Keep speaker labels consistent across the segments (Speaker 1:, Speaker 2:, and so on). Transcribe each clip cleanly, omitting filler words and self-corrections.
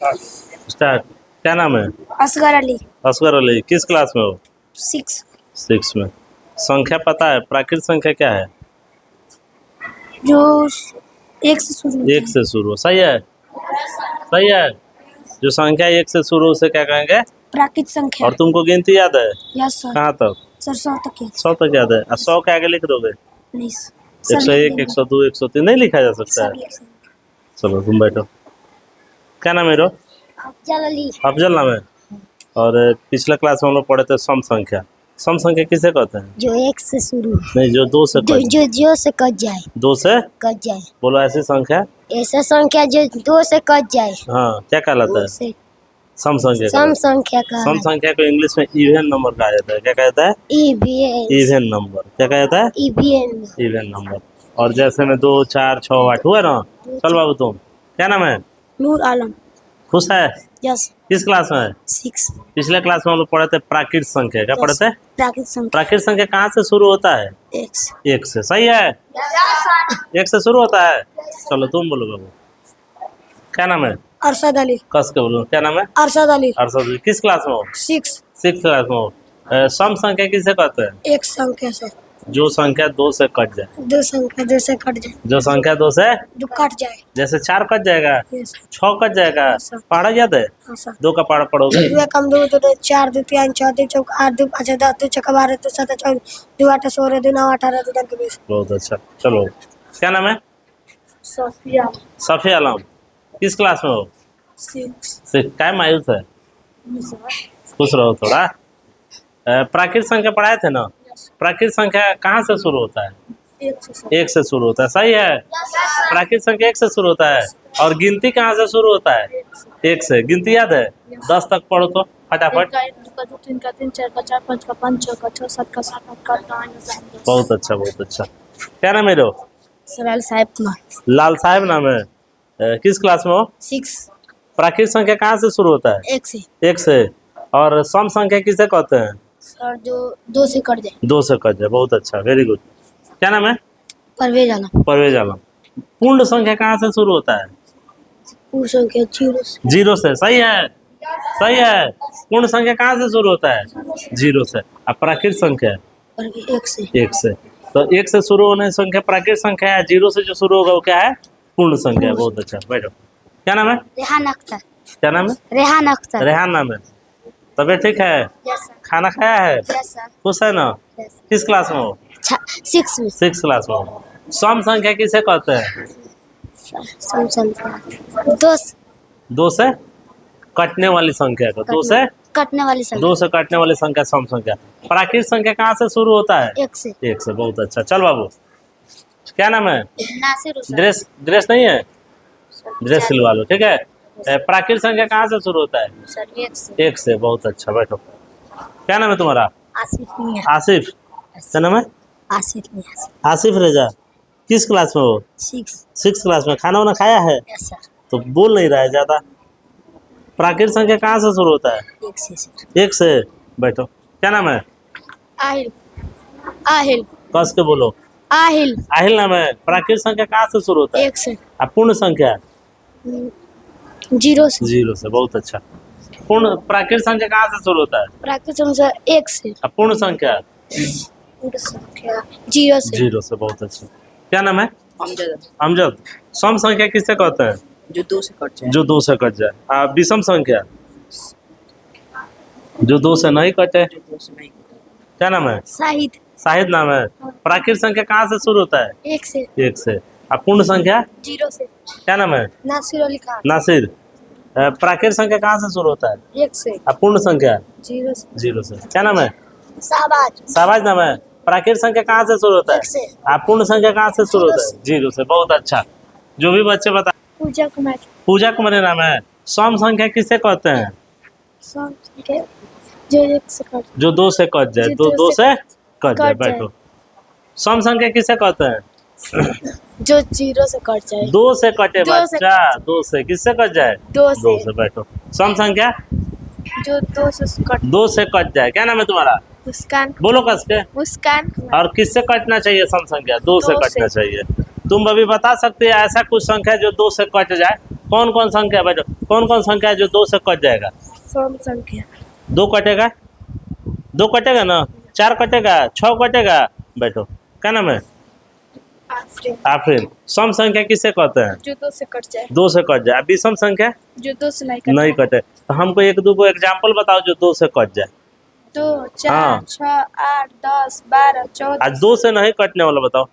Speaker 1: Start. क्या नाम है?
Speaker 2: असगर अली।
Speaker 1: असगर अली। किस क्लास में हो?
Speaker 2: 6।
Speaker 1: 6 में। संख्या पता है? प्राकृत संख्या क्या है?
Speaker 2: जो 1 से शुरू होता
Speaker 1: एक से शुरू। सही है, सही है। जो संख्या 1 से शुरू उसे क्या कहेंगे?
Speaker 2: प्राकृत संख्या।
Speaker 1: और तुमको गिनती याद है?
Speaker 2: Yes sir.
Speaker 1: कहाँ तक?
Speaker 2: सर 100 तक याद।
Speaker 1: 100 तक याद है। 100 के आगे लिख दोगे?
Speaker 2: नहीं
Speaker 1: 101, 102, 103 नहीं लिखा जा सकता है। चलो तुम बैठो। क्या नाम है रो?
Speaker 2: अफजल अली।
Speaker 1: अफजल नाम है। और पिछला क्लास में हम लोग पढ़े थे सम संख्या। सम संख्या किसे कहते हैं?
Speaker 2: जो 1 से शुरू
Speaker 1: नहीं, जो 2 से कट
Speaker 2: जो से कट जाए।
Speaker 1: 2 से
Speaker 2: कट जाए।
Speaker 1: बोलो ऐसी संख्या।
Speaker 2: ऐसा संख्या जो 2 से कट जाए।
Speaker 1: हाँ, क्या कहलाता है?
Speaker 2: से
Speaker 1: सम संख्या।
Speaker 2: सम संख्या का।
Speaker 1: सम संख्या को इंग्लिश में इवन नंबर कहा जाता है। क्या कहता है? Even number. क्या कहता है? Even number. और जैसे में 2, 4, 6, 8 हुआ ना। चल बाबू तुम, क्या नाम है?
Speaker 2: नूर आलम।
Speaker 1: खुश है?
Speaker 2: यस।
Speaker 1: किस क्लास में है?
Speaker 2: 6।
Speaker 1: पिछले क्लास में हम लोग पढ़े थे प्राकृत संख्या। क्या पढ़े थे?
Speaker 2: प्राकृत संख्या।
Speaker 1: प्राकृत संख्या कहाँ से शुरू होता है?
Speaker 2: 1 से।
Speaker 1: 1 से। सही है, 1 से शुरू होता है। चलो तुम बोलो बाबू, क्या नाम है?
Speaker 2: अरशद अली।
Speaker 1: कस के बोलो, क्या नाम है?
Speaker 2: अरशद अली।
Speaker 1: अरशद अली। किस क्लास में हो?
Speaker 2: 6।
Speaker 1: 6 क्लास में हो। सम संख्या किसे कहते हैं?
Speaker 2: एक संख्या से।
Speaker 1: जो संख्या 2 से कट जाए।
Speaker 2: 2 संख्या 2 से कट जाए।
Speaker 1: जो संख्या 2 से
Speaker 2: कट जाए।
Speaker 1: जैसे 4 कट जाएगा,
Speaker 2: यस
Speaker 1: 6 कट जाएगा।
Speaker 2: सर।
Speaker 1: पढ़ा याद है?
Speaker 2: हाँ सर।
Speaker 1: 2 का पढ़ा पढ़ोगे?
Speaker 2: 2 कम 2 2 4 2 3 4 2 चौक 8 2 5 10 2 छक्का 12 2 7 24 2 8 16 2 9 18 2 10 20।
Speaker 1: बहुत अच्छा। चलो, क्या नाम है?
Speaker 2: सफिया।
Speaker 1: सफी आलम। किस क्लास में हो?
Speaker 2: 6।
Speaker 1: क्या मायूस है? खुश रहो थोड़ा। प्राकृत संख्या पढ़ाए थे ना? प्राकृत संख्या कहाँ से शुरू होता है? 1 से शुरू होता है। सही है, प्राकृत संख्या 1 से शुरू होता है। और गिनती कहाँ से शुरू होता है? 1 से। गिनती याद है? 10 तक पढ़ो तो फटाफट।
Speaker 2: 1 का 2 3 का 3 4 का 4 5 का 5 6 का 6 7 का 7 8 का 9
Speaker 1: बहुत अच्छा, बहुत अच्छा। क्या नाम है रो?
Speaker 2: सलाल साहिब कुमार।
Speaker 1: लाल साहब नाम है। किस क्लास में हो?
Speaker 2: 6।
Speaker 1: प्राकृत संख्या कहाँ से शुरू होता है?
Speaker 2: 1 से।
Speaker 1: 1 से। और सम संख्या किसे कहते हैं?
Speaker 2: सर जो 2 से कट जाए।
Speaker 1: 2 से कट जाए। बहुत अच्छा, वेरी गुड। क्या नाम है?
Speaker 2: परवेज आलम।
Speaker 1: परवेज आलम। पूर्ण संख्या कहाँ से शुरू होता है?
Speaker 2: पूर्ण संख्या 0 से।
Speaker 1: 0 से। सही है, सही है। पूर्ण संख्या कहाँ से शुरू होता है? 0 से। अब प्राकृत संख्या?
Speaker 2: 1 से।
Speaker 1: 1 से। तो 1 से शुरू होने संख्या प्राकृत संख्या है। 0 से जो शुरू होगा वो क्या है? पूर्ण संख्या है। बहुत अच्छा, बैठो। क्या नाम है?
Speaker 2: रेहान अख्तर।
Speaker 1: क्या नाम है?
Speaker 2: रेहान अख्तर।
Speaker 1: रेहान नाम है। तबीयत ठीक है?
Speaker 2: Yes sir.
Speaker 1: खाना खाया है?
Speaker 2: Yes sir.
Speaker 1: खुश है ना?
Speaker 2: यस।
Speaker 1: किस क्लास में हो?
Speaker 2: 6 में।
Speaker 1: 6 क्लास में हो। सम संख्या किसे कहते हैं?
Speaker 2: सम संख्या 2 से।
Speaker 1: 2 से कटने वाली संख्या को। 2 से
Speaker 2: कटने वाली संख्या।
Speaker 1: 2 से कटने वाली संख्या सम संख्या। प्राकृत संख्या कहाँ से शुरू होता है?
Speaker 2: 1 से।
Speaker 1: 1 से। बहुत अच्छा। चल बाबू, क्या नाम है?
Speaker 2: नासिर हुसैन।
Speaker 1: ड्रेस नहीं है? ड्रेस सिलवा लो, ठीक है। प्राकृत संख्या कहाँ से शुरू होता है?
Speaker 2: सर 1 से।
Speaker 1: 1 से। बहुत अच्छा, बैठो। क्या नाम है तुम्हारा?
Speaker 2: आसिफ मियां।
Speaker 1: आसिफ। क्या नाम है?
Speaker 2: आसिफ मियां।
Speaker 1: आसिफ रेजा। किस क्लास में हो? 6 क्लास में। खाना वाना खाया है?
Speaker 2: Yes sir.
Speaker 1: तो बोल नहीं रहा है ज्यादा। प्राकृत संख्या कहाँ से शुरू होता है?
Speaker 2: 1 से सर।
Speaker 1: 1 से। बैठो। क्या नाम है?
Speaker 2: आहिल। आहिल।
Speaker 1: कस के बोलो।
Speaker 2: आहिल।
Speaker 1: आहिल नाम है। प्राकृत संख्या कहाँ से शुरू होता है?
Speaker 2: 1 से।
Speaker 1: अब पूर्ण संख्या?
Speaker 2: 0 से।
Speaker 1: 0 से। बहुत अच्छा। पूर्ण प्राकृत संख्या कहाँ से शुरू होता है?
Speaker 2: प्राकृत संख्या 1 से।
Speaker 1: अब पूर्ण संख्या?
Speaker 2: पूर्ण संख्या 0 से।
Speaker 1: 0 से। बहुत अच्छा। क्या नाम है?
Speaker 3: अमजद।
Speaker 1: अमजद। सम संख्या किससे कहते हैं?
Speaker 3: जो 2 से कट जाए।
Speaker 1: जो 2 से कट जाए। विषम संख्या? जो 2 से नहीं कटे।
Speaker 3: जो 2 से नहीं
Speaker 1: क्या नाम है?
Speaker 2: शाहिद।
Speaker 1: शाहिद नाम है। प्राकृत संख्या कहाँ से शुरू होता है?
Speaker 2: 1 से।
Speaker 1: 1 से। अब पूर्ण संख्या?
Speaker 2: 0 से।
Speaker 1: क्या नाम है?
Speaker 2: नासिर अली खान।
Speaker 1: नासिर। प्राकृत संख्या कहाँ से शुरू होता है?
Speaker 2: 1 से।
Speaker 1: अब पूर्ण संख्या?
Speaker 2: 0 से।
Speaker 1: 0 से। क्या नाम है?
Speaker 2: शाहबाज।
Speaker 1: शाहबाज नाम है। प्राकृत संख्या कहाँ से शुरू होता है?
Speaker 2: 1 से।
Speaker 1: अब पूर्ण संख्या कहाँ से शुरू होता है? 0 से। बहुत अच्छा। जो भी बच्चे बता।
Speaker 2: पूजा कुमार।
Speaker 1: पूजा कुमारी नाम है। सम संख्या किसे कहते हैं?
Speaker 2: सम संख्या जो 1 से कट।
Speaker 1: जो 2 से कट जाए।
Speaker 2: जो
Speaker 1: 2
Speaker 2: 2
Speaker 1: से कट जाए।
Speaker 2: कट जाए।
Speaker 1: बैठो। सम संख्या किसे कहते हैं?
Speaker 2: जो 0 से कट जाए।
Speaker 1: 2 से कटे
Speaker 2: 2 से
Speaker 1: बच्चा। 2 से किससे कट जाए?
Speaker 2: 2
Speaker 1: 2
Speaker 2: से।
Speaker 1: से। बैठो। सम संख्या
Speaker 2: जो 2 से कट।
Speaker 1: 2 से कट जाए। क्या नाम है तुम्हारा?
Speaker 2: मुस्कान।
Speaker 1: बोलो कस के।
Speaker 2: मुस्कान।
Speaker 1: और किससे कटना चाहिए सम संख्या? 2 से
Speaker 2: 2
Speaker 1: कटना
Speaker 2: से।
Speaker 1: चाहिए। तुम अभी बता सकते हैं ऐसा कुछ संख्या जो 2 से कट जाए? कौन कौन संख्या है बेटो? कौन कौन संख्या है जो 2 से कट जाएगा?
Speaker 2: सम संख्या
Speaker 1: 2 कटेगा, 2 कटेगा ना, 4 कटेगा, 6 कटेगा बेटो। क्या नाम है? आफरीन। सम संख्या किसे कहते हैं?
Speaker 2: जो 2 से कट जाए।
Speaker 1: 2 से कट जाए। विषम संख्या
Speaker 2: जो 2 से नहीं
Speaker 1: नहीं कटे। तो हमको एक दो को एग्जाम्पल बताओ जो 2 से कट जाए।
Speaker 2: 2 4
Speaker 1: हाँ।
Speaker 2: 6 8 10 12 14
Speaker 1: आज 2 से नहीं कटने वाला बताओ।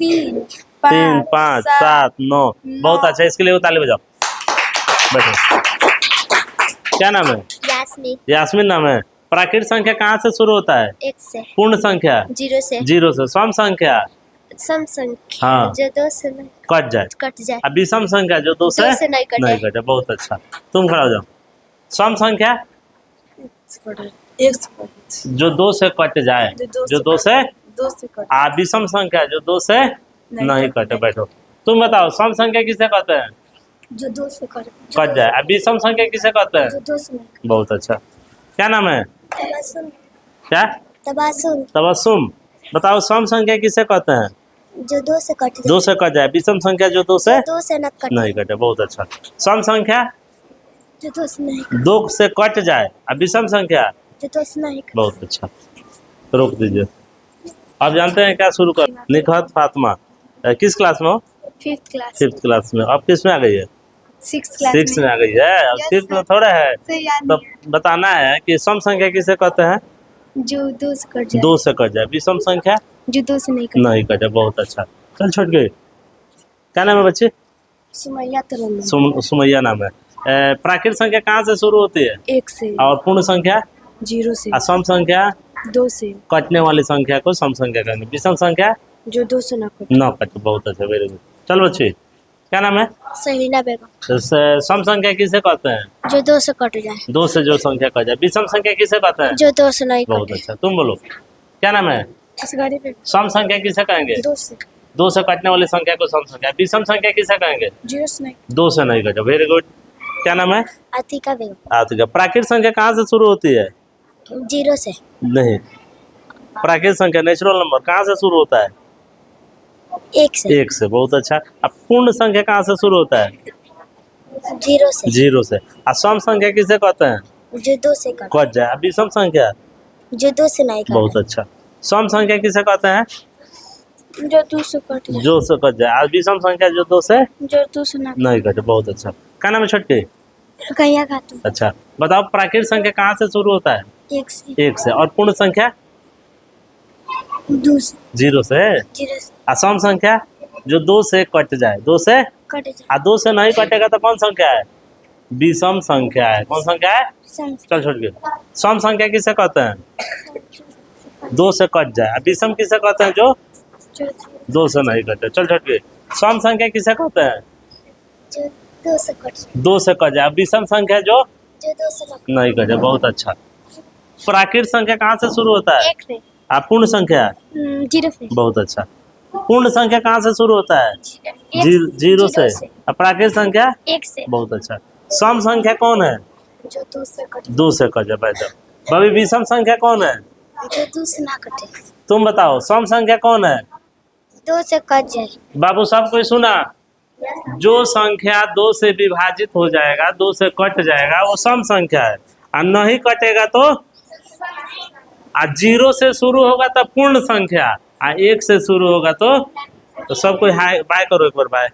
Speaker 2: 3
Speaker 1: 3 5 7 9। बहुत अच्छा, इसके लिए ताली बजाओ। बैठो। क्या नाम है?
Speaker 2: यास्मीन।
Speaker 1: यास्मीन नाम है। प्राकृत संख्या कहाँ से शुरू होता है?
Speaker 2: 1 से।
Speaker 1: पूर्ण संख्या
Speaker 2: 0 से।
Speaker 1: 0 से। सम संख्या
Speaker 2: सम संख्या
Speaker 1: हाँ।
Speaker 2: जो 2 से नहीं
Speaker 1: कट जाए।
Speaker 2: कट जाए।
Speaker 1: अब विषम संख्या जो 2 से
Speaker 2: नहीं कटे।
Speaker 1: नहीं कटे। बहुत अच्छा, तुम खड़ा हो जाओ। सम संख्या
Speaker 2: 1 से
Speaker 1: जो 2 से कट जाए, जो 2 से।
Speaker 2: 2 से कट।
Speaker 1: आ विषम संख्या जो 2 से नहीं कटे। बैठो। तुम बताओ सम संख्या किसे कहते हैं?
Speaker 2: जो 2 से कट
Speaker 1: जाए। अब विषम संख्या किसे कहते हैं?
Speaker 2: जो 2 से नहीं।
Speaker 1: बहुत अच्छा। क्या नाम है?
Speaker 2: तबासुम।
Speaker 1: क्या?
Speaker 2: तबासुम।
Speaker 1: तबस्सुम। बताओ सम संख्या किसे कहते हैं?
Speaker 2: जो 2 से कट जाए।
Speaker 1: 2 से कट जाए। विषम संख्या जो 2 से
Speaker 2: 2 से न कट।
Speaker 1: नहीं कटे। बहुत अच्छा। सम संख्या
Speaker 2: जो 2 से नहीं कट।
Speaker 1: 2 से कट जाए। अब विषम संख्या
Speaker 2: जो 2 से नहीं कट।
Speaker 1: बहुत अच्छा। रोक दीजिए। अब जानते हैं क्या शुरू कर? निखत फातिमा किस क्लास में हो?
Speaker 2: 5th class.
Speaker 1: 5th क्लास में। अब किस में आ गई है?
Speaker 2: 6th क्लास
Speaker 1: 6 में आ गई है। अब
Speaker 2: Yes,
Speaker 1: 5th में
Speaker 2: sir.
Speaker 1: थोड़ा है।
Speaker 2: से याद
Speaker 1: तो
Speaker 2: नहीं
Speaker 1: बताना है कि सम संख्या किसे कहते हैं?
Speaker 2: है। जो 2 से कट जाए।
Speaker 1: 2 से कट जाए। विषम संख्या
Speaker 2: जो 2 से नहीं कट।
Speaker 1: नहीं कटे। बहुत अच्छा। चल छोड़ गई। क्या नाम है बच्चे?
Speaker 2: सुमैया तरन्नुम।
Speaker 1: सुमैया नाम है। प्राकृत संख्या कहाँ से शुरू होती है?
Speaker 2: 1 से।
Speaker 1: और पूर्ण संख्या
Speaker 2: 0 से।
Speaker 1: असम संख्या
Speaker 2: 2 से।
Speaker 1: कटने वाली संख्या को सम संख्या कहेंगे। विषम संख्या
Speaker 2: जो 2 से न कट।
Speaker 1: न कटे। बहुत अच्छा, वेरी गुड। चल बच्चे, क्या नाम है?
Speaker 2: सहीना बेगम।
Speaker 1: तो सम संख्या किसे कहते हैं?
Speaker 2: जो 2 से कट जाए।
Speaker 1: 2 से जो संख्या कट जाए। विषम संख्या किसे कहते हैं?
Speaker 2: जो 2 से नहीं
Speaker 1: बहुत
Speaker 2: कटे।
Speaker 1: अच्छा। तुम बोलो, क्या नाम है?
Speaker 2: असगारी बेगम।
Speaker 1: सम संख्या किसे कहेंगे?
Speaker 2: 2 से।
Speaker 1: 2 से कटने वाली संख्या को सम संख्या। विषम संख्या किसे कहेंगे?
Speaker 2: 0 से नहीं।
Speaker 1: 2 से नहीं कटे। Very good. क्या नाम है?
Speaker 2: अतिका बेगम।
Speaker 1: आतिका। प्राकृत संख्या कहाँ से शुरू होती है?
Speaker 2: 0 से।
Speaker 1: नहीं, प्राकृत संख्या नेचुरल नंबर कहाँ से शुरू होता है?
Speaker 2: 1 से।
Speaker 1: 1 से। बहुत अच्छा। अब पूर्ण संख्या कहाँ से शुरू होता है?
Speaker 2: 0 से।
Speaker 1: 0 से। और सम संख्या किसे कहते हैं?
Speaker 2: जो 2 से कट।
Speaker 1: कट जाए। अब विषम संख्या
Speaker 2: जो 2 से नहीं कट।
Speaker 1: बहुत अच्छा। सम संख्या किसे कहते हैं?
Speaker 2: जो 2 से कट जाए।
Speaker 1: जो से कट जाए। और विषम संख्या जो 2 से
Speaker 2: जो 2 से न
Speaker 1: नहीं कटे। बहुत अच्छा। क्या नाम है छोटके?
Speaker 2: कहिया खातून।
Speaker 1: अच्छा, बताओ प्राकृत संख्या कहाँ से शुरू होता है?
Speaker 2: 1 से।
Speaker 1: 1 से। और पूर्ण संख्या
Speaker 2: 2 से।
Speaker 1: 0 से।
Speaker 2: 0 से।
Speaker 1: असम संख्या जो 2 से कट जाए। 2 से
Speaker 2: कट जाए।
Speaker 1: और 2 से नहीं कटेगा तो कौन संख्या है? विषम संख्या है। कौन संख्या है?
Speaker 2: सम।
Speaker 1: चल छोड़ के। सम संख्या किसे कहते हैं? 2 से कट जाए। और विषम किसे कहते हैं? जो
Speaker 2: जो
Speaker 1: 2 से नहीं कटे। चल छोड़ के। सम संख्या किसे कहते हैं?
Speaker 2: जो 2 से कट जाए।
Speaker 1: 2 से कट जाए। और विषम संख्या जो
Speaker 2: जो 2 से न
Speaker 1: नहीं कटे। बहुत अच्छा। प्राकृत संख्या कहाँ से शुरू होता है?
Speaker 2: 1 से।
Speaker 1: और पूर्ण संख्या
Speaker 2: 0 से।
Speaker 1: बहुत अच्छा। पूर्ण संख्या कहाँ से शुरू होता है? 0 से। और प्राकृत संख्या
Speaker 2: 1 से।
Speaker 1: बहुत अच्छा। सम संख्या कौन है?
Speaker 2: जो 2 से कट।
Speaker 1: 2 से कट जाए। बैठ जाओ। भाभी विषम संख्या कौन है?
Speaker 2: जो 2 से ना कटे।
Speaker 1: तुम बताओ सम संख्या कौन है?
Speaker 2: 2 से कट जाए।
Speaker 1: बाबू सब कोई सुना? जो संख्या 2 से विभाजित हो जाएगा, 2 से कट जाएगा, वो सम संख्या है। और नहीं कटेगा तो 0 से शुरू होगा तो पूर्ण संख्या। 1 से शुरू होगा तो सब कोई हाय बाय करो एक बार। बाय।